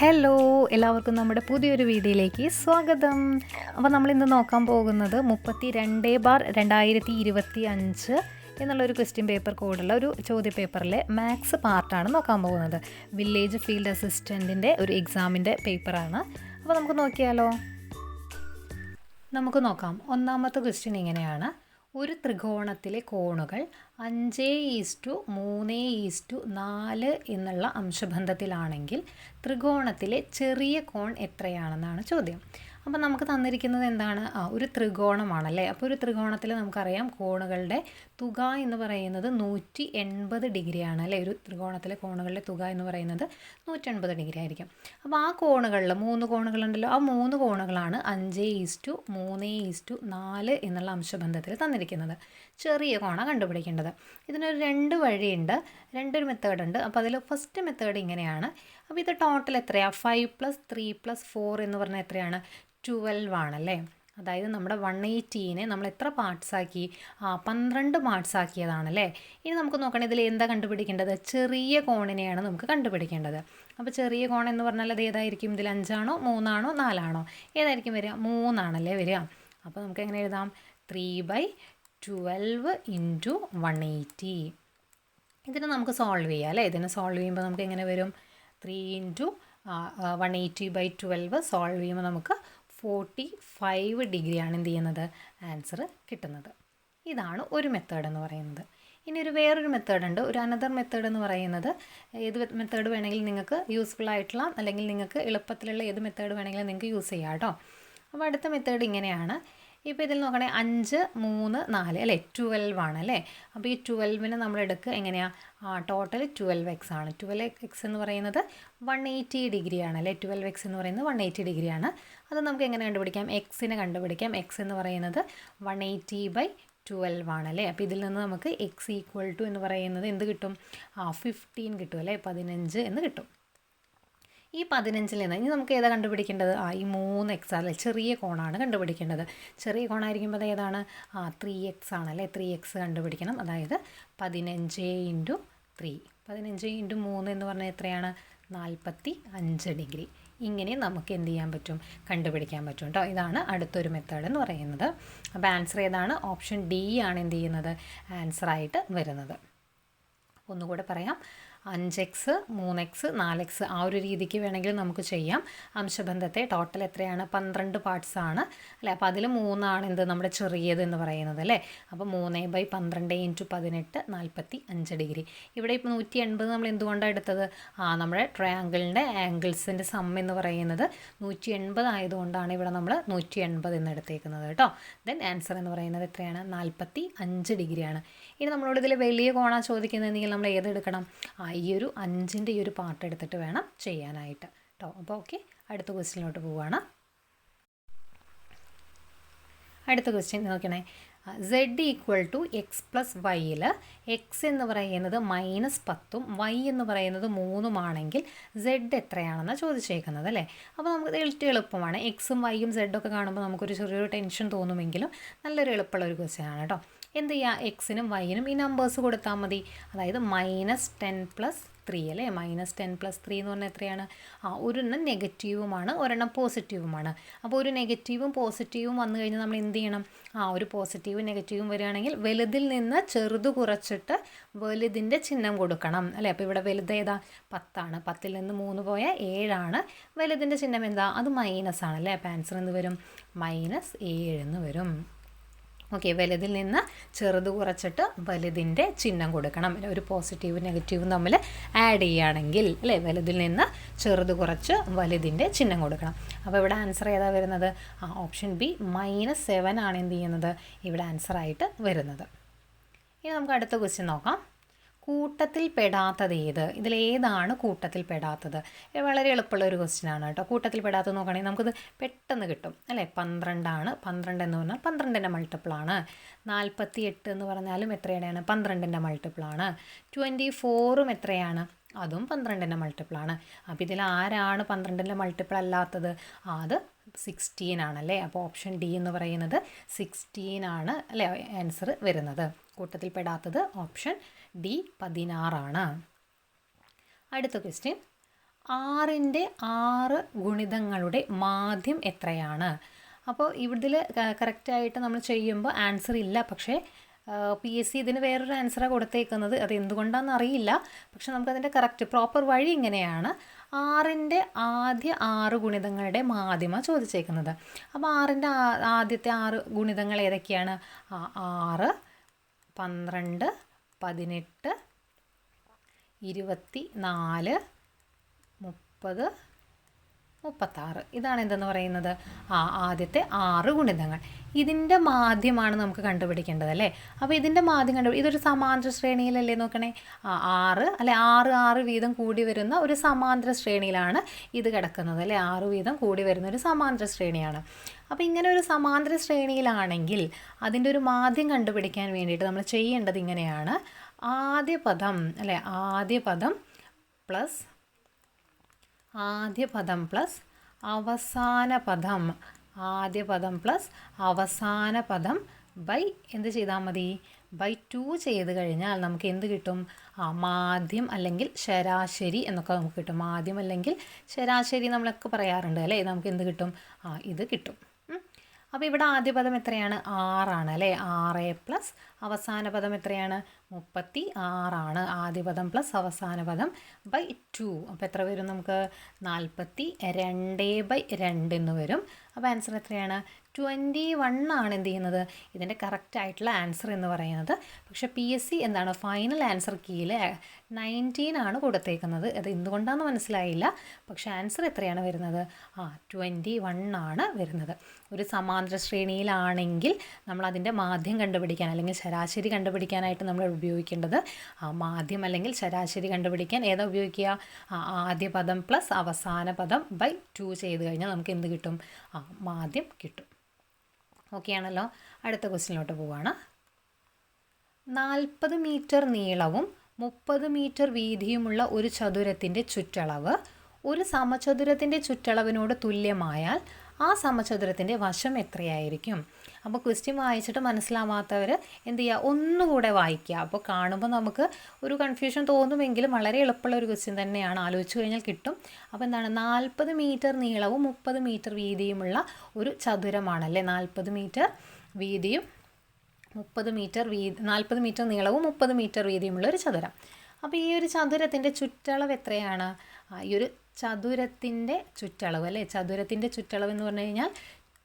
Hello, എല്ലാവർക്കും നമ്മുടെ പുതിയൊരു വീഡിയോയിലേക്ക് സ്വാഗതം. അപ്പോൾ നമ്മളിന്ന് നോക്കാൻ പോകുന്നത് 32/2025 എന്നുള്ളൊരു ക്വസ്റ്റ്യൻ പേപ്പർ കോഡുള്ള ഒരു ചോദ്യ പേപ്പറിലെ മാത്സ് പാർട്ടാണ് നോക്കാൻ പോകുന്നത്. വില്ലേജ് ഫീൽഡ് അസിസ്റ്റൻറ്റിൻ്റെ ഒരു എക്സാമിൻ്റെ പേപ്പറാണ്. അപ്പോൾ നമുക്ക് നോക്കിയാലോ. നമുക്ക് നോക്കാം. ഒന്നാമത്തെ ക്വസ്റ്റ്യൻ ഇങ്ങനെയാണ്: ഒരു ത്രികോണത്തിലെ കോണുകൾ 5:3:4 എന്നുള്ള അംശബന്ധത്തിലാണെങ്കിൽ ത്രികോണത്തിലെ ചെറിയ കോൺ എത്രയാണെന്നാണ് ചോദ്യം. അപ്പോൾ നമുക്ക് തന്നിരിക്കുന്നത് എന്താണ്? ഒരു ത്രികോണമാണല്ലേ. അപ്പോൾ ഒരു ത്രികോണത്തിൽ നമുക്കറിയാം കോണുകളുടെ തുക എന്ന് പറയുന്നത് 180 ഡിഗ്രിയാണ് അല്ലേ. ഒരു ത്രികോണത്തിലെ കോണുകളുടെ തുക എന്ന് പറയുന്നത് 180 ഡിഗ്രി ആയിരിക്കും. അപ്പോൾ ആ കോണുകളിൽ 3 കോണുകളുണ്ടല്ലോ, ആ 3 കോണുകളാണ് 5:3:4 എന്നുള്ള അംശബന്ധത്തിൽ തന്നിരിക്കുന്നത്. ചെറിയ കോണ കണ്ടുപിടിക്കേണ്ടത്. ഇതിനൊരു 2 വഴിയുണ്ട്, 2 മെത്തേഡ് ഉണ്ട്. അപ്പോൾ അതിൽ ഫസ്റ്റ് മെത്തേഡ് ഇങ്ങനെയാണ്. അപ്പോൾ ഇത് ടോട്ടൽ എത്രയാണ്? 5 + 3 + 4 എന്ന് പറഞ്ഞാൽ എത്രയാണ്? 12 ആണല്ലേ. അതായത് നമ്മുടെ 180നെ നമ്മൾ എത്ര പാർട്സ് ആക്കി? 12 പാർട്സ് ആക്കിയതാണല്ലേ. ഇനി നമുക്ക് നോക്കണം, ഇതിൽ എന്താ കണ്ടുപിടിക്കേണ്ടത്? ചെറിയ കോണിനെയാണ് നമുക്ക് കണ്ടുപിടിക്കേണ്ടത്. അപ്പോൾ ചെറിയ കോൺ എന്ന് പറഞ്ഞാൽ അത് ഏതായിരിക്കും? ഇതിൽ 5 ആണോ 3 ആണോ 4 ആണോ? ഏതായിരിക്കും വരിക? 3 ആണല്ലേ വരിക. അപ്പോൾ നമുക്ക് എങ്ങനെ എഴുതാം? 3/12 × 180. ഇതിനെ നമുക്ക് സോൾവ് ചെയ്യാം അല്ലേ. ഇതിനെ സോൾവ് ചെയ്യുമ്പോൾ നമുക്ക് എങ്ങനെ വരും? 3 × 180/12 സോൾവ് ചെയ്യുമ്പോൾ നമുക്ക് 45 ഡിഗ്രിയാണ് എന്ത് ചെയ്യുന്നത്? ആൻസർ കിട്ടുന്നത്. ഇതാണ് ഒരു മെത്തേഡ് എന്ന് പറയുന്നത്. ഇനി വേറൊരു മെത്തേഡ് ഉണ്ട്. ഒരു അനദർ മെത്തേഡ് എന്ന് പറയുന്നത്, ഏത് മെത്തേഡ് വേണമെങ്കിലും നിങ്ങൾക്ക് യൂസ്ഫുൾ ആയിട്ടുള്ള, അല്ലെങ്കിൽ നിങ്ങൾക്ക് എളുപ്പത്തിലുള്ള ഏത് മെത്തേഡ് വേണമെങ്കിലും നിങ്ങൾക്ക് യൂസ് ചെയ്യാം കേട്ടോ. അപ്പോൾ അടുത്ത മെത്തേഡ് ഇങ്ങനെയാണ്. ഇപ്പോൾ ഇതിൽ നോക്കണേ 5, 3, 4 അല്ലേ, 12 ആണല്ലേ. അപ്പോൾ ഈ 12നെ നമ്മൾ എടുക്കുക എങ്ങനെയാണ്? ടോട്ടൽ 12x ആണ്. 12x എന്ന് പറയുന്നത് 180 ഡിഗ്രിയാണ് അല്ലേ. 12x എന്ന് പറയുന്നത് 180 ഡിഗ്രിയാണ്. അത് നമുക്ക് എങ്ങനെ കണ്ടുപിടിക്കാം? എക്സിനെ കണ്ടുപിടിക്കാം. എക്സ് എന്ന് പറയുന്നത് 180/12 ആണല്ലേ. അപ്പോൾ ഇതിൽ നിന്ന് നമുക്ക് x = എന്ന് പറയുന്നത് എന്ത് കിട്ടും? 15 കിട്ടും അല്ലേ. 15 എന്ന് കിട്ടും. ഈ 15ൽ നിന്ന് ഇനി നമുക്ക് ഏതാ കണ്ടുപിടിക്കേണ്ടത്? ഈ 3x അല്ലേ, ചെറിയ കോണാണ് കണ്ടുപിടിക്കേണ്ടത്. ചെറിയ കോണായിരിക്കുമ്പോൾ അത് ഏതാണ്? 3x ആണല്ലേ. 3x കണ്ടുപിടിക്കണം. അതായത് 15 × 3. 15 × 3 എന്ന് പറഞ്ഞാൽ എത്രയാണ്? 45 ഡിഗ്രി. ഇങ്ങനെ നമുക്ക് എന്ത് ചെയ്യാൻ പറ്റും? കണ്ടുപിടിക്കാൻ പറ്റും കേട്ടോ. ഇതാണ് അടുത്തൊരു മെത്തേഡ് എന്ന് പറയുന്നത്. അപ്പോൾ ആൻസർ ഏതാണ്? ഓപ്ഷൻ ഡി ആണ് എന്ത് ചെയ്യുന്നത്? ആൻസറായിട്ട് വരുന്നത്. ഒന്നുകൂടെ പറയാം. 5x, 3x, 4x ആ ഒരു രീതിക്ക് വേണമെങ്കിൽ നമുക്ക് ചെയ്യാം. അംശബന്ധത്തെ ടോട്ടൽ എത്രയാണ്? 12 പാർട്സ് ആണ് അല്ലേ. അപ്പോൾ അതിൽ 3 ആണ് എന്ത്? നമ്മുടെ ചെറിയത് എന്ന് പറയുന്നത് അല്ലേ. അപ്പോൾ 3/12 × 18 45 ഡിഗ്രി. ഇവിടെ ഇപ്പോൾ 180 നമ്മൾ എന്തുകൊണ്ടാണ് എടുത്തത്? നമ്മുടെ ട്രയാങ്കിളിൻ്റെ ആംഗിൾസിൻ്റെ സം എന്ന് പറയുന്നത് 180 ആയതുകൊണ്ടാണ് ഇവിടെ നമ്മൾ 180 എന്ന് എടുത്തേക്കുന്നത് കേട്ടോ. ദെൻ ആൻസർ എന്ന് പറയുന്നത് എത്രയാണ്? 45 ഡിഗ്രിയാണ്. ഇനി നമ്മളോട് ഇതിൽ വലിയ കോണ ചോദിക്കുന്നതെങ്കിൽ നമ്മൾ ഏതെടുക്കണം? ഈ ഒരു 5ൻ്റെ ഈ ഒരു പാർട്ട് എടുത്തിട്ട് വേണം ചെയ്യാനായിട്ട് കേട്ടോ. അപ്പോൾ ഓക്കെ, അടുത്ത ക്വസ്റ്റ്യനിലോട്ട് പോവുകയാണ്. അടുത്ത ക്വസ്റ്റ്യൻ നോക്കണേ. z = x + y-ൽ x എന്ന് പറയുന്നത് -10ഉം y എന്ന് പറയുന്നത് 3ഉം ആണെങ്കിൽ z എത്രയാണെന്നാണ് ചോദിച്ചേക്കുന്നത് അല്ലേ. അപ്പോൾ നമുക്ക് എളുപ്പമാണ്. എക്സും വൈയും സെഡൊക്കെ കാണുമ്പോൾ നമുക്കൊരു ചെറിയൊരു ടെൻഷൻ തോന്നുമെങ്കിലും നല്ലൊരു എളുപ്പമുള്ള ഒരു ക്വസ്റ്റ്യൻ ആണ് കേട്ടോ. എന്ത് ചെയ്യുക? എക്സിനും വൈനും ഈ നമ്പേഴ്സ് കൊടുത്താൽ മതി. അതായത് -10 + 3 അല്ലേ. -10 + 3 എന്ന് പറഞ്ഞാൽ എത്രയാണ്? ഒരെണ്ണം നെഗറ്റീവുമാണ്, ഒരെണ്ണം പോസിറ്റീവുമാണ്. അപ്പോൾ ഒരു നെഗറ്റീവും പോസിറ്റീവും വന്നു കഴിഞ്ഞാൽ നമ്മൾ എന്ത് ചെയ്യണം? ഒരു പോസിറ്റീവും നെഗറ്റീവും വരികയാണെങ്കിൽ വലുതിൽ നിന്ന് ചെറുത് കുറച്ചിട്ട് വലുതിൻ്റെ ചിഹ്നം കൊടുക്കണം അല്ലേ. അപ്പോൾ ഇവിടെ വലുത് ഏതാ? 10ആണ്. 10ൽ നിന്ന് 3 പോയാൽ 7 ആണ്. വലുതിൻ്റെ ചിഹ്നം എന്താ? അത് മൈനസ് ആണല്ലേ. അപ്പോൾ ആൻസർ എന്ത് വരും? -7 എന്ന് വരും. ഓക്കെ, വലുതിൽ നിന്ന് ചെറുത് കുറച്ചിട്ട് വലുതിൻ്റെ ചിഹ്നം കൊടുക്കണം. ഒരു പോസിറ്റീവും നെഗറ്റീവും തമ്മിൽ ആഡ് ചെയ്യുകയാണെങ്കിൽ അല്ലേ, വലുതിൽ നിന്ന് ചെറുത് കുറച്ച് വലുതിൻ്റെ ചിഹ്നം കൊടുക്കണം. അപ്പോൾ ഇവിടെ ആൻസർ ഏതാ വരുന്നത്? ഓപ്ഷൻ ബി -7 ആണ് എന്ത് ചെയ്യുന്നത്? ഇവിടെ ആൻസറായിട്ട് വരുന്നത്. ഇനി നമുക്ക് അടുത്ത ക്വസ്റ്റ്യൻ നോക്കാം. കൂട്ടത്തിൽ പെടാത്തത് ഏത്? ഇതിലേതാണ് കൂട്ടത്തിൽ പെടാത്തത്? വളരെ എളുപ്പമുള്ള ഒരു ക്വസ്റ്റ്യൻ ആണ് കേട്ടോ. കൂട്ടത്തിൽ പെടാത്തത് നോക്കുകയാണെങ്കിൽ നമുക്കിത് പെട്ടെന്ന് കിട്ടും അല്ലേ. 12 ആണ്. 12 എന്ന് പറഞ്ഞാൽ 12ൻ്റെ മൾട്ടിപ്പിളാണ്. 48 എന്ന് പറഞ്ഞാലും എത്രയാണ്? 12ൻ്റെ മൾട്ടിപ്പിളാണ്. 24ഉം എത്രയാണ്? അതും 12ൻ്റെ മൾട്ടിപ്പിളാണ്. അപ്പോൾ ഇതിൽ ആരാണ് 12ൻ്റെ മൾട്ടിപ്പിൾ അല്ലാത്തത്? അത് 16 ആണല്ലേ. അപ്പോൾ ഓപ്ഷൻ ഡി എന്ന് പറയുന്നത് 16 ആണ് അല്ലേ ആൻസർ വരുന്നത്. കൂട്ടത്തിൽ പെടാത്തത് ഓപ്ഷൻ ഡി 16 ആണ്. അടുത്ത ക്വസ്റ്റ്യൻ. 6ൻ്റെ 6 ഗുണിതങ്ങളുടെ മാധ്യം എത്രയാണ്? അപ്പോൾ ഇതിൽ കറക്റ്റായിട്ട് നമ്മൾ ചെയ്യുമ്പോൾ ആൻസർ ഇല്ല. പക്ഷേ PSC ഇതിന് വേറൊരു ആൻസറാണ് കൊടുത്തേക്കുന്നത്. അത് എന്തുകൊണ്ടാണെന്ന് അറിയില്ല. പക്ഷെ നമുക്കതിൻ്റെ കറക്റ്റ് പ്രോപ്പർ വഴി ഇങ്ങനെയാണ്. 6ൻ്റെ ആദ്യ 6 ഗുണിതങ്ങളുടെ മാധ്യമ ചോദിച്ചേക്കുന്നത്. അപ്പോൾ 6ൻ്റെ ആദ്യത്തെ 6 ഗുണിതങ്ങൾ ഏതൊക്കെയാണ്? 6, 12, 18, 24, 30, 36. ഇതാണ് എന്തെന്ന് പറയുന്നത്? ആദ്യത്തെ 6 ഗുണിതങ്ങൾ. ഇതിൻ്റെ മാധ്യമാണ് നമുക്ക് കണ്ടുപിടിക്കേണ്ടത് അല്ലേ? അപ്പോൾ ഇതിൻ്റെ മാധ്യം ഇതൊരു സമാന്തര ശ്രേണിയിലല്ലേ? നോക്കണേ, 6 അല്ലെ 6 വീതം കൂടി വരുന്ന ഒരു സമാന്തര ശ്രേണിയിലാണ് ഇത് കിടക്കുന്നത് അല്ലേ? 6 വീതം കൂടി വരുന്ന ഒരു സമാന്തര ശ്രേണിയാണ്. അപ്പോൾ ഇങ്ങനെ ഒരു സമാന്തര ശ്രേണിയിലാണെങ്കിൽ അതിൻ്റെ ഒരു മാധ്യം കണ്ടുപിടിക്കാൻ വേണ്ടിയിട്ട് നമ്മൾ ചെയ്യേണ്ടത് ഇങ്ങനെയാണ്. ആദ്യ പദം പ്ലസ് ആദ്യ പദം പ്ലസ് അവസാന പദം, ആദ്യ പദം പ്ലസ് അവസാന പദം ബൈ എന്ത് ചെയ്താൽ മതി? ബൈ 2 ചെയ്ത് കഴിഞ്ഞാൽ നമുക്ക് എന്ത് കിട്ടും? മാധ്യം അല്ലെങ്കിൽ ശരാശരി എന്നൊക്കെ നമുക്ക് കിട്ടും. മാധ്യം അല്ലെങ്കിൽ ശരാശരി നമ്മളൊക്കെ പറയാറുണ്ട് അല്ലേ? നമുക്ക് എന്ത് കിട്ടും? ഇത് കിട്ടും. അപ്പോൾ ഇവിടെ ആദ്യ പദം എത്രയാണ്? 6 ആണ് അല്ലേ? 6 പ്ലസ് അവസാന പദം എത്രയാണ്? 36 ആദ്യ പദം പ്ലസ് അവസാന പദം ബൈ 2. അപ്പോൾ എത്ര വരും നമുക്ക്? 42/2 എന്ന് വരും. അപ്പോൾ ആൻസർ എത്രയാണ്? 21 ആണ് എന്ത് ചെയ്യുന്നത്? ഇതിൻ്റെ കറക്റ്റായിട്ടുള്ള ആൻസർ എന്ന് പറയുന്നത്. പക്ഷേ PSC എന്താണ് ഫൈനൽ ആൻസർ കീയിൽ 19 ആണ് കൊടുത്തേക്കുന്നത്. അത് എന്തുകൊണ്ടാണെന്ന് മനസ്സിലായില്ല. പക്ഷേ ആൻസർ എത്രയാണ് വരുന്നത്? 21 ആണ് വരുന്നത്. ഒരു സമാന്തര ശ്രേണിയിലാണെങ്കിൽ നമ്മൾ അതിൻ്റെ മാധ്യം കണ്ടുപിടിക്കാൻ അല്ലെങ്കിൽ ശരാശരി കണ്ടുപിടിക്കാനായിട്ട് നമ്മൾ ഉപയോഗിക്കേണ്ടത് മാധ്യം അല്ലെങ്കിൽ ശരാശരി കണ്ടുപിടിക്കാൻ ഏതാ ഉപയോഗിക്കുക? ആദ്യ പദം പ്ലസ് അവസാന പദം ബൈ 2 ചെയ്ത് കഴിഞ്ഞാൽ നമുക്ക് എന്ത് കിട്ടും? മാധ്യം കിട്ടും. ഓക്കെ ആണല്ലോ? അടുത്ത ക്വസ്റ്റ്യനിലോട്ട് പോവുകയാണ്. 40 മീറ്റർ നീളവും 30 മീറ്റർ വീതിയുമുള്ള ഒരു ചതുരത്തിൻ്റെ ചുറ്റളവ് ഒരു സമചതുരത്തിൻ്റെ ചുറ്റളവിനോട് തുല്യമായാൽ ആ സമചതുരത്തിൻ്റെ വശം എത്രയായിരിക്കും? അപ്പോൾ ക്വസ്റ്റ്യൻ വായിച്ചിട്ട് മനസ്സിലാവാത്തവർ എന്ത് ചെയ്യുക? ഒന്നുകൂടെ വായിക്കുക. അപ്പോൾ കാണുമ്പോൾ നമുക്ക് ഒരു കൺഫ്യൂഷൻ തോന്നുമെങ്കിലും വളരെ എളുപ്പമുള്ള ഒരു ക്വസ്റ്റ്യൻ തന്നെയാണ്. ആലോചിച്ച് കഴിഞ്ഞാൽ കിട്ടും. അപ്പോൾ എന്താണ്? 40 മീറ്റർ നീളവും 30 മീറ്റർ വീതിയുമുള്ള ഒരു ചതുരമാണല്ലേ? 40 മീറ്റർ വീതിയും 40 മീറ്റർ നീളവും 30 മീറ്റർ വീതിയുമുള്ള ഒരു ചതുരം. അപ്പോൾ ഈ ഒരു ചതുരത്തിൻ്റെ ചുറ്റളവ് എത്രയാണ്? ഈ ഒരു ചതുരത്തിൻ്റെ ചുറ്റളവ് അല്ലേ? ചതുരത്തിൻ്റെ ചുറ്റളവ് എന്ന് പറഞ്ഞു കഴിഞ്ഞാൽ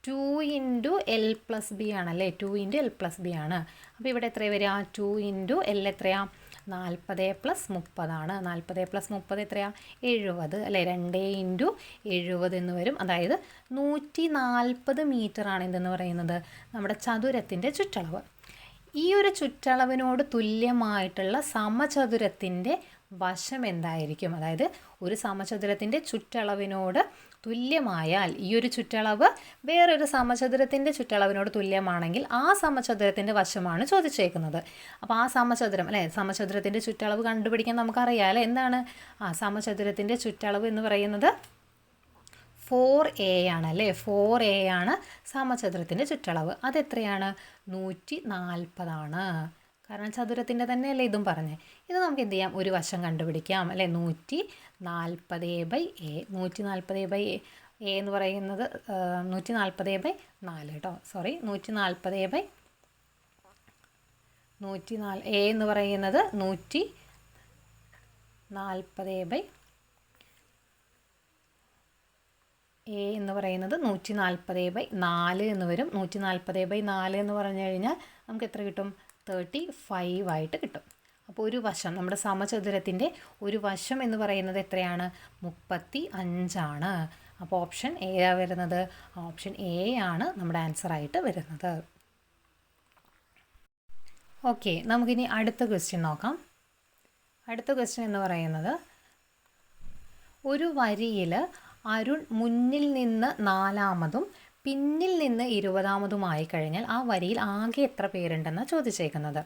2 × L+B ആണല്ലേ? 2 × L+B ആണ്. അപ്പോൾ ഇവിടെ എത്ര വരിക? 2 × L എത്രയാണ്? 40 + 30 ആണ്. 40 + 30 എത്രയാണ്? 70 അല്ലേ? 2 × 70 എന്ന് വരും. അതായത് 140 മീറ്റർ ആണ് എന്തെന്ന് പറയുന്നത്? നമ്മുടെ ചതുരത്തിൻ്റെ ചുറ്റളവ്. ഈ ഒരു ചുറ്റളവിനോട് തുല്യമായിട്ടുള്ള സമചതുരത്തിൻ്റെ വശം എന്തായിരിക്കും? അതായത് ഒരു സമചതുരത്തിൻ്റെ ചുറ്റളവിനോട് തുല്യമായാൽ ഈ ഒരു ചുറ്റളവ് വേറൊരു സമചതുരത്തിൻ്റെ ചുറ്റളവിനോട് തുല്യമാണെങ്കിൽ ആ സമചതുരത്തിൻ്റെ വശമാണ് ചോദിച്ചേക്കുന്നത്. അപ്പോൾ ആ സമചതുരം അല്ലേ? സമചതുരത്തിൻ്റെ ചുറ്റളവ് കണ്ടുപിടിക്കാൻ നമുക്കറിയാം അല്ലേ? എന്താണ് സമചതുരത്തിൻ്റെ ചുറ്റളവ് എന്ന് പറയുന്നത്? 4a ആണല്ലേ? 4a ആണ് സമചതുരത്തിൻ്റെ ചുറ്റളവ്. അതെത്രയാണ്? 140 ആണ്. കാരണം ചതുരത്തിൻ്റെ തന്നെയല്ലേ ഇതും പറഞ്ഞേ. ഇത് നമുക്ക് എന്ത് ചെയ്യാം? ഒരു വശം കണ്ടുപിടിക്കാം അല്ലേ? 140/a. 140/a എന്ന് പറയുന്നത് 140/4 കേട്ടോ. സോറി, 140/a എന്ന് പറയുന്നത് 140/a എന്ന് പറയുന്നത് 140/4 എന്ന് വരും. 140/4 എന്ന് പറഞ്ഞു കഴിഞ്ഞാൽ നമുക്ക് എത്ര കിട്ടും? 35 ആയിട്ട് കിട്ടും. അപ്പോൾ ഒരു വശം നമ്മുടെ സമചതുരത്തിൻ്റെ ഒരു വശം എന്ന് പറയുന്നത് എത്രയാണ്? 35 ആണ്. അപ്പോൾ ഓപ്ഷൻ എ വരുന്നത്. ഓപ്ഷൻ എ ആണ് നമ്മുടെ ആൻസറായിട്ട് വരുന്നത്. ഓക്കെ, നമുക്കിനി അടുത്ത ക്വസ്റ്റ്യൻ നോക്കാം. അടുത്ത ക്വസ്റ്റ്യൻ എന്ന് പറയുന്നത് ഒരു വരിയിൽ അരുൺ മുന്നിൽ നിന്ന് 4-മതും പിന്നിൽ നിന്ന് 20-മതുമായി കഴിഞ്ഞാൽ ആ വരിയിൽ ആകെ എത്ര പേരുണ്ടെന്നാണ് ചോദിച്ചേക്കുന്നത്.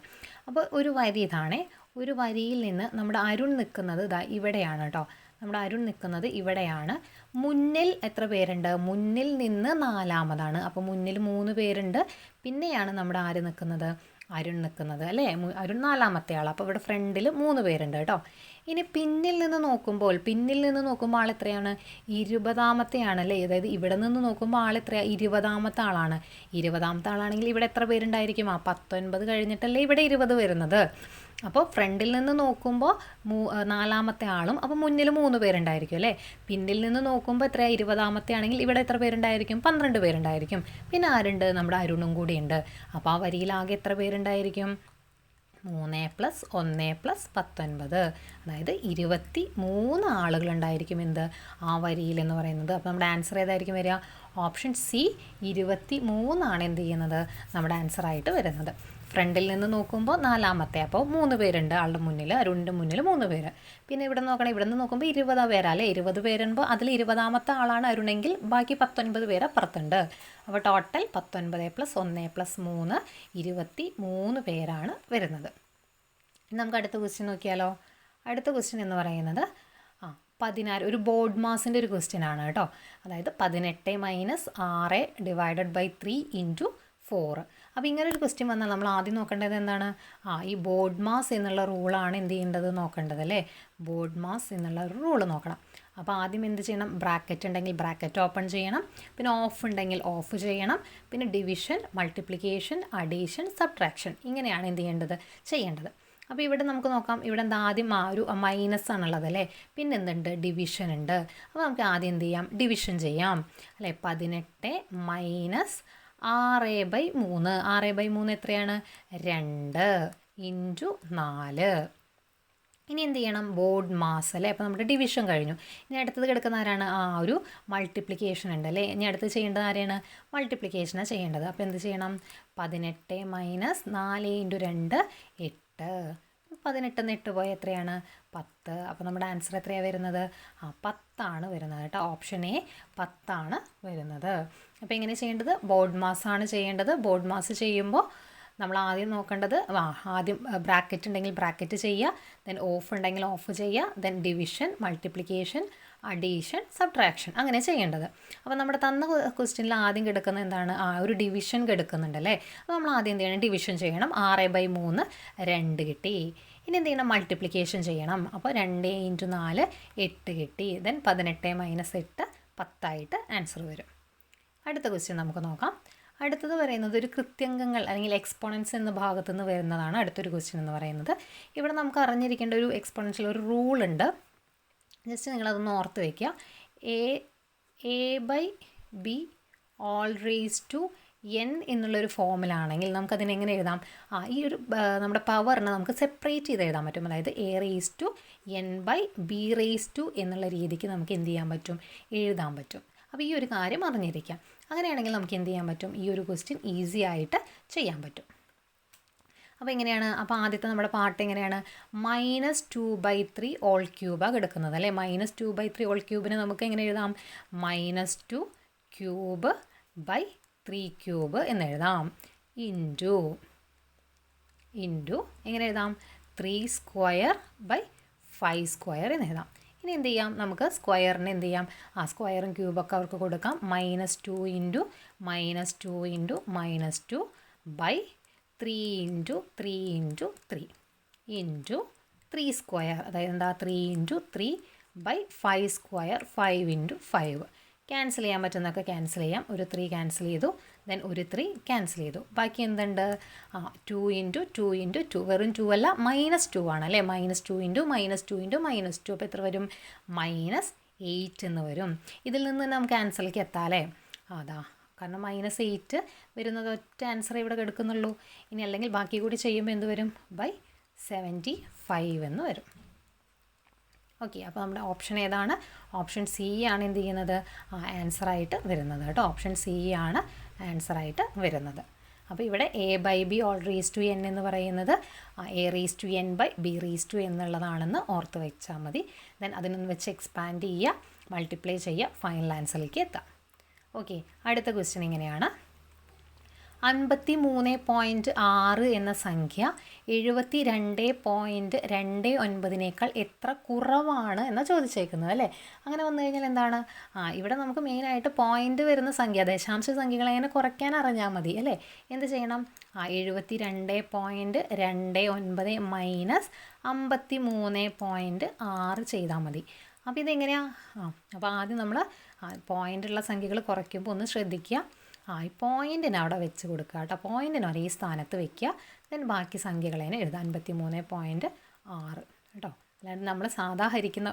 അപ്പോൾ ഒരു വരി ഇതാണേ. ഒരു വരിയിൽ നിന്ന് നമ്മുടെ അരുൺ നിൽക്കുന്നത് ഇതാ ഇവിടെയാണ് കേട്ടോ. നമ്മുടെ അരുൺ നിൽക്കുന്നത് ഇവിടെയാണ്. മുന്നിൽ എത്ര പേരുണ്ട്? മുന്നിൽ നിന്ന് 4-മതാണ്. അപ്പോൾ മുന്നിൽ 3 പേരുണ്ട്. പിന്നെയാണ് നമ്മുടെ ആര് നിൽക്കുന്നത്? അരുൺ നിൽക്കുന്നത് അല്ലേ, അരുൺ നാലാമത്തെ ആൾ. അപ്പോൾ ഇവിടെ ഫ്രണ്ടിൽ 3 പേരുണ്ട് കേട്ടോ. ഇനി പിന്നിൽ നിന്ന് നോക്കുമ്പോൾ ആൾ എത്രയാണ്? 20ാമത്തെ ആണല്ലേ. അതായത് ഇവിടെ നിന്ന് നോക്കുമ്പോൾ ആൾ എത്രയാണ്? 20ാമത്തെ ആളാണ്. 20ാമത്തെ ആളാണെങ്കിൽ ഇവിടെ എത്ര പേരുണ്ടായിരിക്കും? 19 കഴിഞ്ഞിട്ടല്ലേ ഇവിടെ 20 വരുന്നത്. അപ്പോൾ ഫ്രണ്ടിൽ നിന്ന് നോക്കുമ്പോൾ 4ാമത്തെ ആളും, അപ്പോൾ മുന്നിൽ 3 പേരുണ്ടായിരിക്കും അല്ലേ. പിന്നിൽ നിന്ന് നോക്കുമ്പോൾ എത്രയാണ്? 20ാമത്തെ ആണെങ്കിൽ ഇവിടെ എത്ര പേരുണ്ടായിരിക്കും? 12 പേരുണ്ടായിരിക്കും. പിന്നെ ആരുണ്ട്? നമ്മുടെ അരുണും കൂടി ഉണ്ട്. അപ്പോൾ ആ വരിയിലാകെ എത്ര പേരുണ്ടായിരിക്കും? 3 + 1 + 19, അതായത് 23 ആളുകളുണ്ടായിരിക്കും എന്ത് ആ വരിയിൽ എന്ന് പറയുന്നത്. അപ്പോൾ നമ്മുടെ ആൻസർ ഏതായിരിക്കും വരിക? ഓപ്ഷൻ സി 23 ആണ് എന്ത് ചെയ്യുന്നത്? നമ്മുടെ ആൻസറായിട്ട് വരുന്നത്. ഫ്രണ്ടിൽ നിന്ന് നോക്കുമ്പോൾ 4ാമത്തെ, അപ്പോൾ 3 പേരുണ്ട് ആളുടെ മുന്നിൽ, അരുണിൻ്റെ മുന്നിൽ 3 പേര്. പിന്നെ ഇവിടെ നോക്കണം, ഇവിടെ നിന്ന് നോക്കുമ്പോൾ 20 പേരല്ലേ. 20 പേരുമ്പോൾ അതിൽ 20ാമത്തെ ആളാണ് അരുണെങ്കിൽ ബാക്കി 19 പേര് അപ്പുറത്തുണ്ട്. അപ്പോൾ ടോട്ടൽ 19 + 1 + 3 23 പേരാണ് വരുന്നത്. നമുക്ക് അടുത്ത ക്വസ്റ്റ്യൻ നോക്കിയാലോ. അടുത്ത ക്വസ്റ്റ്യൻ എന്ന് പറയുന്നത് 16, ഒരു ബോർഡ് മാസിൻ്റെ ഒരു ക്വസ്റ്റ്യൻ ആണ് കേട്ടോ. അതായത് 18 - 6 ÷ 3 × 4. അപ്പോൾ ഇങ്ങനെ ഒരു ക്വസ്റ്റ്യൻ വന്നാൽ നമ്മൾ ആദ്യം നോക്കേണ്ടത് എന്താണ്? ഈ ബോർഡ് മാസ് എന്നുള്ള റൂളാണ് എന്ത് ചെയ്യേണ്ടത്? നോക്കേണ്ടത് അല്ലേ. ബോർഡ് മാസ് എന്നുള്ള റൂൾ നോക്കണം. അപ്പോൾ ആദ്യം എന്ത് ചെയ്യണം? ബ്രാക്കറ്റ് ഉണ്ടെങ്കിൽ ബ്രാക്കറ്റ് ഓപ്പൺ ചെയ്യണം. പിന്നെ ഓഫ് ഉണ്ടെങ്കിൽ ഓഫ് ചെയ്യണം. പിന്നെ ഡിവിഷൻ, മൾട്ടിപ്ലിക്കേഷൻ, അഡീഷൻ, സബ്ട്രാക്ഷൻ, ഇങ്ങനെയാണ് എന്ത് ചെയ്യേണ്ടത്. അപ്പോൾ ഇവിടെ നമുക്ക് നോക്കാം. ഇവിടെ എന്താ ആദ്യം ഒരു മൈനസ് ആണുള്ളത് അല്ലേ. പിന്നെ എന്തുണ്ട്? ഡിവിഷൻ ഉണ്ട്. അപ്പോൾ നമുക്ക് ആദ്യം എന്ത് ചെയ്യാം? ഡിവിഷൻ ചെയ്യാം അല്ലേ. 18 - 6/3. 6/3 എത്രയാണ്? 2 × 4. ഇനി എന്ത് ചെയ്യണം? ബോർഡ് മാസ് അല്ലേ. അപ്പോൾ നമ്മുടെ ഡിവിഷൻ കഴിഞ്ഞു. ഇനി അടുത്തത് കിടക്കുന്ന ആരാണ്? ഒരു മൾട്ടിപ്ലിക്കേഷൻ ഉണ്ട് അല്ലേ. ഇനി അടുത്ത് ചെയ്യേണ്ടത് ആരെയാണ്? മൾട്ടിപ്ലിക്കേഷനാണ് ചെയ്യേണ്ടത്. അപ്പോൾ എന്ത് ചെയ്യണം? 18 - 4 × 2 8. 18 8 പോയ എത്രയാണ്? 10. അപ്പോൾ നമ്മുടെ ആൻസർ എത്രയാണ് വരുന്നത്? 10 വരുന്നത് കേട്ടോ. ഓപ്ഷൻ എ 10 വരുന്നത്. അപ്പോൾ എങ്ങനെ ചെയ്യേണ്ടത്? ബോർഡ് മാസാണ് ചെയ്യേണ്ടത്. ബോർഡ് മാസ് ചെയ്യുമ്പോൾ നമ്മൾ ആദ്യം നോക്കേണ്ടത് ആദ്യം ബ്രാക്കറ്റ് ഉണ്ടെങ്കിൽ ബ്രാക്കറ്റ് ചെയ്യുക, ദെൻ ഓഫ് ഉണ്ടെങ്കിൽ ഓഫ് ചെയ്യുക, then division, multiplication, addition, subtraction, അങ്ങനെ ചെയ്യേണ്ടത്. അപ്പോൾ നമ്മുടെ തന്ന ക്വസ്റ്റ്യനിൽ ആദ്യം കിടക്കുന്നത് എന്താണ്? ഒരു ഡിവിഷൻ കിടക്കുന്നുണ്ടല്ലേ. അപ്പോൾ നമ്മൾ ആദ്യം എന്ത് ചെയ്യണം? ഡിവിഷൻ ചെയ്യണം. 6/3 2 കിട്ടി. ഇനി എന്ത് ചെയ്യണം? മൾട്ടിപ്ലിക്കേഷൻ ചെയ്യണം. അപ്പോൾ 2 × 4 8 കിട്ടി. ദെൻ 18 - 8 10 ആൻസർ വരും. അടുത്ത ക്വസ്റ്റ്യൻ നമുക്ക് നോക്കാം. അടുത്തത് പറയുന്നത് ഒരു കൃത്യംഗങ്ങൾ അല്ലെങ്കിൽ എക്സ്പോണൻസ് എന്ന ഭാഗത്തു നിന്ന് വരുന്നതാണ് അടുത്തൊരു ക്വസ്റ്റ്യൻ എന്ന് പറയുന്നത്. ഇവിടെ നമുക്ക് അറിഞ്ഞിരിക്കേണ്ട ഒരു എക്സ്പോണൻഷ്യൽ ഒരു റൂളുണ്ട്. ജസ്റ്റ് നിങ്ങളതൊന്ന് ഓർത്ത് വയ്ക്കുക. a/b all n എന്നുള്ളൊരു ഫോമിലാണെങ്കിൽ നമുക്കതിനെങ്ങനെ എഴുതാം? ഈ ഒരു നമ്മുടെ പവറിനെ നമുക്ക് സെപ്പറേറ്റ് ചെയ്ത് എഴുതാൻ പറ്റും. അതായത് a/n/b എന്നുള്ള രീതിക്ക് നമുക്ക് എന്ത് ചെയ്യാൻ പറ്റും? എഴുതാൻ പറ്റും. അപ്പോൾ ഈ ഒരു കാര്യം അറിഞ്ഞിരിക്കാം. അങ്ങനെയാണെങ്കിൽ നമുക്ക് എന്ത് ചെയ്യാൻ പറ്റും? ഈ ഒരു ക്വസ്റ്റ്യൻ ഈസി ആയിട്ട് ചെയ്യാൻ പറ്റും. അപ്പോൾ എങ്ങനെയാണ്? അപ്പോൾ ആദ്യത്തെ നമ്മുടെ പാർട്ട് എങ്ങനെയാണ്? -2/3 ഹോൾ ക്യൂബാണ് കിടക്കുന്നത് അല്ലേ. -2/3 ഹോൾ ക്യൂബിനെ നമുക്ക് എങ്ങനെ എഴുതാം? -2 ക്യൂബ് / 3³ എന്ന് എഴുതാം. ഇൻറ്റു എങ്ങനെ എഴുതാം? 3² / 5² എന്ന് എഴുതാം. ഇനി എന്ത് ചെയ്യാം? നമുക്ക് സ്ക്വയറിന് എന്ത് ചെയ്യാം? സ്ക്വയറും ക്യൂബൊക്കെ അവർക്ക് കൊടുക്കാം. -2 × -2 × -2 / 3 × 3 × 3 ഇൻറ്റു 3². അതായത് എന്താ? 3 × 3 / 5². 5 × 5. ക്യാൻസൽ ചെയ്യാൻ പറ്റുന്നതൊക്കെ ക്യാൻസൽ ചെയ്യാം. ഒരു 3 ക്യാൻസൽ ചെയ്തു, ദെൻ ഒരു 3 ക്യാൻസൽ ചെയ്തു. ബാക്കി എന്തുണ്ട്? 2 × 2 × 2. വെറും 2 അല്ല, -2 ആണ് അല്ലേ. -2 × -2 × -2. അപ്പോൾ എത്ര വരും? -8 എന്ന് വരും. ഇതിൽ നിന്ന് നമുക്ക് ആൻസറിലേക്ക് എത്താം അല്ലേ. കാരണം -8 വരുന്നത് ഒറ്റ ആൻസർ ഇവിടെ കിടക്കുന്നുള്ളൂ. ഇനി അല്ലെങ്കിൽ ബാക്കി കൂടി ചെയ്യുമ്പോൾ എന്ത് വരും? /75 എന്ന് വരും. ഓക്കെ, അപ്പോൾ നമ്മുടെ ഓപ്ഷൻ ഏതാണ്? ഓപ്ഷൻ സി ആണ് എന്ത് ചെയ്യുന്നത്? ആൻസറായിട്ട് വരുന്നത് കേട്ടോ. ഓപ്ഷൻ സി ആണ് ആൻസറായിട്ട് വരുന്നത്. അപ്പോൾ ഇവിടെ a/b all എന്ന് പറയുന്നത് a/n/b എന്നുള്ളതാണെന്ന് ഓർത്ത് വെച്ചാൽ മതി. ദെൻ അതിനൊന്ന് വെച്ച് എക്സ്പാൻഡ് ചെയ്യുക, മൾട്ടിപ്ലൈ ചെയ്യുക, ഫൈനൽ ആൻസറിലേക്ക് എത്താം. ഓക്കെ, അടുത്ത ക്വസ്റ്റ്യൻ ഇങ്ങനെയാണ്. 53.6 എന്ന സംഖ്യ 72.29 എത്ര കുറവാണ് എന്നാണ് ചോദിച്ചേക്കുന്നത് അല്ലേ. അങ്ങനെ വന്നു കഴിഞ്ഞാൽ എന്താണ്, ഇവിടെ നമുക്ക് മെയിനായിട്ട് പോയിൻ്റ് വരുന്ന സംഖ്യ, ദശാംശ സംഖ്യകളെ അങ്ങനെ കുറയ്ക്കാൻ അറിഞ്ഞാൽ മതി അല്ലേ. എന്ത് ചെയ്യണം, 72.29 മൈനസ് 53.6 ചെയ്താൽ മതി. അപ്പോൾ ഇതെങ്ങനെയാണ്, അപ്പോൾ ആദ്യം നമ്മൾ പോയിൻ്റുള്ള സംഖ്യകൾ കുറയ്ക്കുമ്പോൾ ഒന്ന് ശ്രദ്ധിക്കുക. ഈ പോയിൻറ്റിന് അവിടെ വെച്ച് കൊടുക്കുക കേട്ടോ, പോയിൻറ്റിന് ഒരേ സ്ഥാനത്ത് വെക്കുക. ദെൻ ബാക്കി സംഖ്യകളെ എഴുതുക 53.6 കേട്ടോ. അല്ലാണ്ട് നമ്മൾ സാധാ ഹരിക്കുന്ന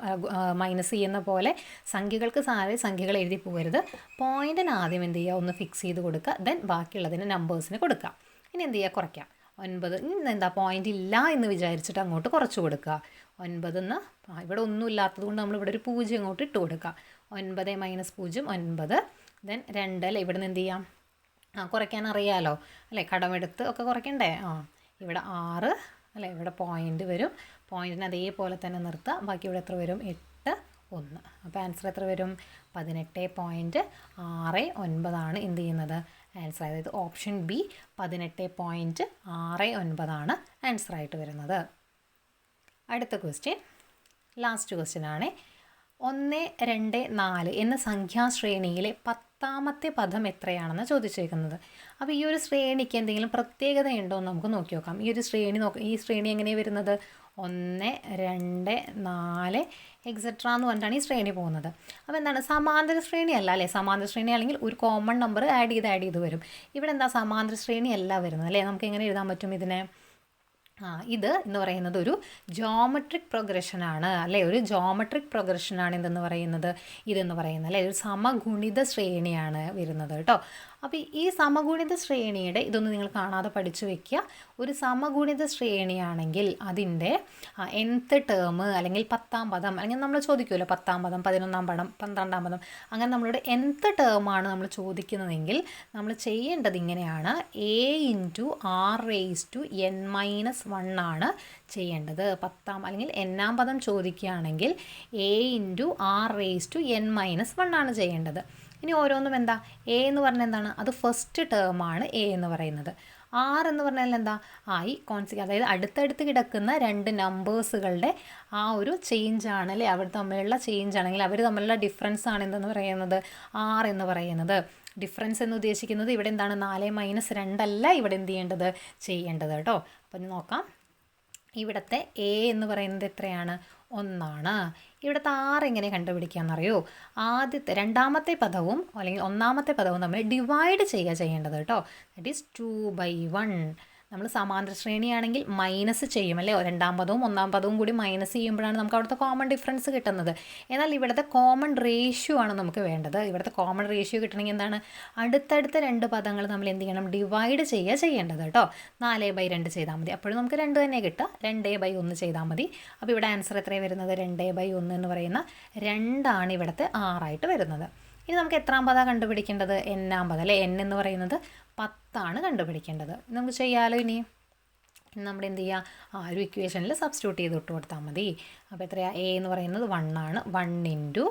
മൈനസ് ചെയ്യുന്ന പോലെ സംഖ്യകൾക്ക് സംഖ്യകൾ എഴുതി പോകരുത്. പോയിൻറ്റിന് ആദ്യം എന്ത് ചെയ്യുക, ഒന്ന് ഫിക്സ് ചെയ്ത് കൊടുക്കുക. ദെൻ ബാക്കിയുള്ളതിന് നമ്പേഴ്സിന് കൊടുക്കുക. ഇനി എന്ത് ചെയ്യുക, കുറയ്ക്കാം. 9 എന്താ പോയിൻ്റ് ഇല്ല എന്ന് വിചാരിച്ചിട്ട് അങ്ങോട്ട് കുറച്ച് കൊടുക്കുക. 9 ഇവിടെ ഒന്നും ഇല്ലാത്തത് കൊണ്ട് നമ്മളിവിടെ ഒരു 0 അങ്ങോട്ട് ഇട്ട് കൊടുക്കുക. 9 മൈനസ് 0 9. ദെൻ 2 അല്ലേ, ഇവിടെ നിന്ന് എന്ത് ചെയ്യാം, കുറയ്ക്കാൻ അറിയാമല്ലോ അല്ലേ, കടമെടുത്ത് ഒക്കെ കുറയ്ക്കണ്ടേ. ഇവിടെ 6 അല്ലേ, ഇവിടെ പോയിൻ്റ് വരും. പോയിൻറ്റിന് അതേപോലെ തന്നെ നിർത്തുക. ബാക്കി ഇവിടെ എത്ര വരും, 8 1. അപ്പോൾ ആൻസർ എത്ര വരും, 18.69 എന്ത് ചെയ്യുന്നത് ആൻസർ. അതായത് ഓപ്ഷൻ ബി 18.69 ആൻസറായിട്ട് വരുന്നത്. അടുത്ത ക്വസ്റ്റ്യൻ, ലാസ്റ്റ് ക്വസ്റ്റ്യൻ ആണ്. 1 2 4 എന്ന സംഖ്യാശ്രേണിയിലെ 10ാമത്തെ പദം എത്രയാണെന്ന് ചോദിച്ചേക്കുന്നത്. അപ്പോൾ ഈ ഒരു ശ്രേണിക്ക് എന്തെങ്കിലും പ്രത്യേകത ഉണ്ടോ എന്ന് നമുക്ക് നോക്കി നോക്കാം. ഈ ഒരു ശ്രേണി ഈ ശ്രേണി എങ്ങനെയാണ് വരുന്നത്, 1 2 4 എക്സെട്ര എന്ന് പറഞ്ഞിട്ടാണ് ഈ ശ്രേണി പോകുന്നത്. അപ്പോൾ എന്താണ്, സമാന്തര ശ്രേണി അല്ല അല്ലേ. സമാന്തര ശ്രേണി അല്ലെങ്കിൽ ഒരു കോമൺ നമ്പർ ആഡ് ചെയ്ത് വരും. ഇവിടെ എന്താ, സമാന്തര ശ്രേണി അല്ല വരുന്നത് അല്ലേ. നമുക്ക് എങ്ങനെ എഴുതാൻ പറ്റും ഇതിനെ, ഇത് എന്ന് പറയുന്നത് ഒരു ജോമെട്രിക് പ്രോഗ്രഷനാണ് അല്ലേ. ഒരു ജോമെട്രിക് പ്രോഗ്രഷനാണ് ഇതെന്ന് പറയുന്നത് അല്ലേ. ഒരു സമഗുണിത ശ്രേണിയാണ് വരുന്നത് കേട്ടോ. അപ്പോൾ ഈ സമഗുണിത ശ്രേണിയുടെ ഇതൊന്നും നിങ്ങൾ കാണാതെ പഠിച്ചു വെക്കുക. ഒരു സമഗുണിത ശ്രേണിയാണെങ്കിൽ അതിൻ്റെ nth ടേം അല്ലെങ്കിൽ 10ാം പദം, അല്ലെങ്കിൽ നമ്മൾ ചോദിക്കുമല്ലോ 10ാം പദം 11ാം പദം 12ാം പദം, അങ്ങനെ നമ്മളുടെ nth ടേമാണ് നമ്മൾ ചോദിക്കുന്നതെങ്കിൽ നമ്മൾ ചെയ്യേണ്ടത് ഇങ്ങനെയാണ്, a×r⁻n−1 ആണ് ചെയ്യേണ്ടത്. 10ാം അല്ലെങ്കിൽ n-ാം പദം ചോദിക്കുകയാണെങ്കിൽ a×r⁻n−1 ആണ് ചെയ്യേണ്ടത്. ഇനി ഓരോന്നും എന്താ, എ എന്ന് പറഞ്ഞാൽ എന്താണ്, അത് ഫസ്റ്റ് ടേമാണ് എ എന്ന് പറയുന്നത്. ആർ എന്ന് പറഞ്ഞാൽ എന്താ, ഈ അതായത് അടുത്തടുത്ത് കിടക്കുന്ന 2 നമ്പേഴ്സുകളുടെ ആ ഒരു ചേഞ്ചാണ് അല്ലേ, അവർ തമ്മിലുള്ള ചേഞ്ച് ആണെങ്കിൽ അവർ തമ്മിലുള്ള ഡിഫറൻസ് ആണ് എന്തെന്ന് പറയുന്നത്, ആർ എന്ന് പറയുന്നത്. ഡിഫറൻസ് എന്ന് ഉദ്ദേശിക്കുന്നത് ഇവിടെ എന്താണ്, 4 - 2 അല്ല ഇവിടെ എന്ത് ചെയ്യേണ്ടത് കേട്ടോ. അപ്പം നോക്കാം, ഇവിടുത്തെ എ എന്ന് പറയുന്നത് എത്രയാണ്, 1 ആണ്. ഇവിടുത്തെ ആർ എങ്ങനെ കണ്ടുപിടിക്കാമെന്നറിയോ, രണ്ടാമത്തെ പദവും അല്ലെങ്കിൽ 1ാമത്തെ പദവും തമ്മിൽ ഡിവൈഡ് ചെയ്യേണ്ടത് കേട്ടോ. That is 2/1. നമ്മൾ സമാന്തര ശ്രേണിയാണെങ്കിൽ മൈനസ് ചെയ്യും അല്ലേ, 2ാം പദവും 1ാം പദവും കൂടി മൈനസ് ചെയ്യുമ്പോഴാണ് നമുക്ക് അവിടുത്തെ കോമൺ ഡിഫറൻസ് കിട്ടുന്നത്. എന്നാൽ ഇവിടുത്തെ കോമൺ റേഷ്യോ ആണ് നമുക്ക് വേണ്ടത്. ഇവിടുത്തെ കോമൺ റേഷ്യോ കിട്ടണമെങ്കിൽ എന്താണ്, അടുത്തടുത്ത 2 പദങ്ങൾ നമ്മൾ എന്ത് ചെയ്യണം, ഡിവൈഡ് ചെയ്യേണ്ടത് കേട്ടോ. 4/2 ചെയ്താൽ മതി, അപ്പോഴും നമുക്ക് 2 തന്നെ കിട്ടുക. 2/1 ചെയ്താൽ മതി. അപ്പോൾ ഇവിടെ ആൻസർ എത്രയാണ് വരുന്നത്, 2/1 എന്ന് പറയുന്ന 2 ആണ് ഇവിടുത്തെ ആറായിട്ട് വരുന്നത്. ഇനി നമുക്ക് എത്രാം പദമാണ് കണ്ടുപിടിക്കേണ്ടത്, n-ാം പദം അല്ലേ. n എന്ന് പറയുന്നത് 10 ആണ് കണ്ടുപിടിക്കേണ്ടത്. നമുക്ക് ചെയ്യാമല്ലോ. ഇനി നമ്മൾ എന്ത് ചെയ്യുക, ഒരു ഇക്വേഷനിൽ സബ്സ്റ്റിറ്റ്യൂട്ട് ചെയ്ത് ഇട്ട് കൊടുത്താൽ മതി. അപ്പോൾ എത്രയാണ്, എ എന്ന് പറയുന്നത് 1 ആണ്. 1 ×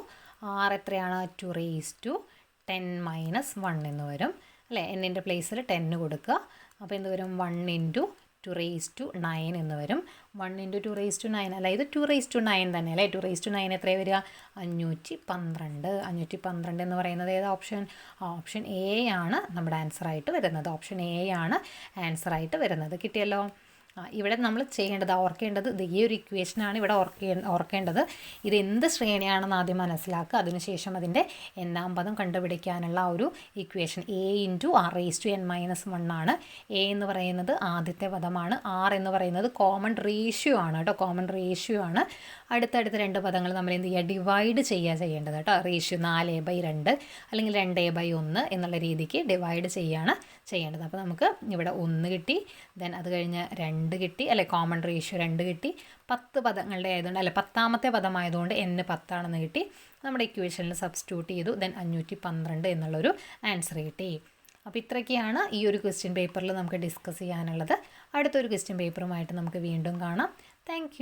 r എത്രയാണ്, 2⁻10⁻1 എന്ന് വരും അല്ലേ. n-ൻ്റെ പ്ലേസിൽ 10 കൊടുക്കുക. അപ്പോൾ എന്ത് വരും, 1 × 2⁹ എന്ന് വരും. 1 × 2⁹ അല്ല, ഇത് 2⁹ തന്നെ അല്ലേ. 2⁹ എത്രയാണ് വരിക, 512. 512 എന്ന് പറയുന്നത് ഏത് ഓപ്ഷൻ, ഓപ്ഷൻ എ ആണ് നമ്മുടെ ആൻസറായിട്ട് വരുന്നത്. ഓപ്ഷൻ എ ആണ് ആൻസറായിട്ട് വരുന്നത്. കിട്ടിയല്ലോ. ഇവിടെ നമ്മൾ ഓർക്കേണ്ടത് ഈ ഒരു ഇക്വേഷനാണ് ഇവിടെ ഓർക്കേണ്ടത്. ഇത് എന്ത് ശ്രേണിയാണെന്ന് ആദ്യം മനസ്സിലാക്കുക. അതിനുശേഷം അതിൻ്റെ n-ാം പദം കണ്ടുപിടിക്കാനുള്ള ആ ഒരു ഇക്വേഷൻ a×r⁻n−1 ആണ്. എ എന്ന് പറയുന്നത് ആദ്യത്തെ പദമാണ്. ആർ എന്ന് പറയുന്നത് കോമൺ റേഷ്യോ ആണ് കേട്ടോ. കോമൺ റേഷ്യോ ആണ്. അടുത്തടുത്ത 2 പദങ്ങൾ നമ്മൾ എന്ത് ചെയ്യുക, ഡിവൈഡ് ചെയ്യേണ്ടത് കേട്ടോ. റേഷ്യോ 4/2 അല്ലെങ്കിൽ 2/1 എന്നുള്ള രീതിക്ക് ഡിവൈഡ് ചെയ്യേണ്ടത്. അപ്പോൾ നമുക്ക് ഇവിടെ 1 കിട്ടി. ദെൻ അത് കഴിഞ്ഞ് 2 കിട്ടി അല്ലെ, കോമൺ റേഷ്യോ 2 കിട്ടി. 10 പദങ്ങളുടെ ആയതുകൊണ്ട് അല്ലെ, 10ാമത്തെ പദമായതുകൊണ്ട് n 10 ആണെന്ന് കിട്ടി. നമ്മുടെ ഇക്വേഷനിൽ സബ്സ്റ്റിറ്റ്യൂട്ട് ചെയ്തു. ദെൻ 512 എന്നുള്ളൊരു ആൻസർ കിട്ടി. അപ്പോൾ ഇത്രയൊക്കെയാണ് ഈ ഒരു ക്വസ്റ്റ്യൻ പേപ്പറിൽ നമുക്ക് ഡിസ്കസ് ചെയ്യാനുള്ളത്. അടുത്തൊരു ക്വസ്റ്റ്യൻ പേപ്പറുമായിട്ട് നമുക്ക് വീണ്ടും കാണാം. താങ്ക്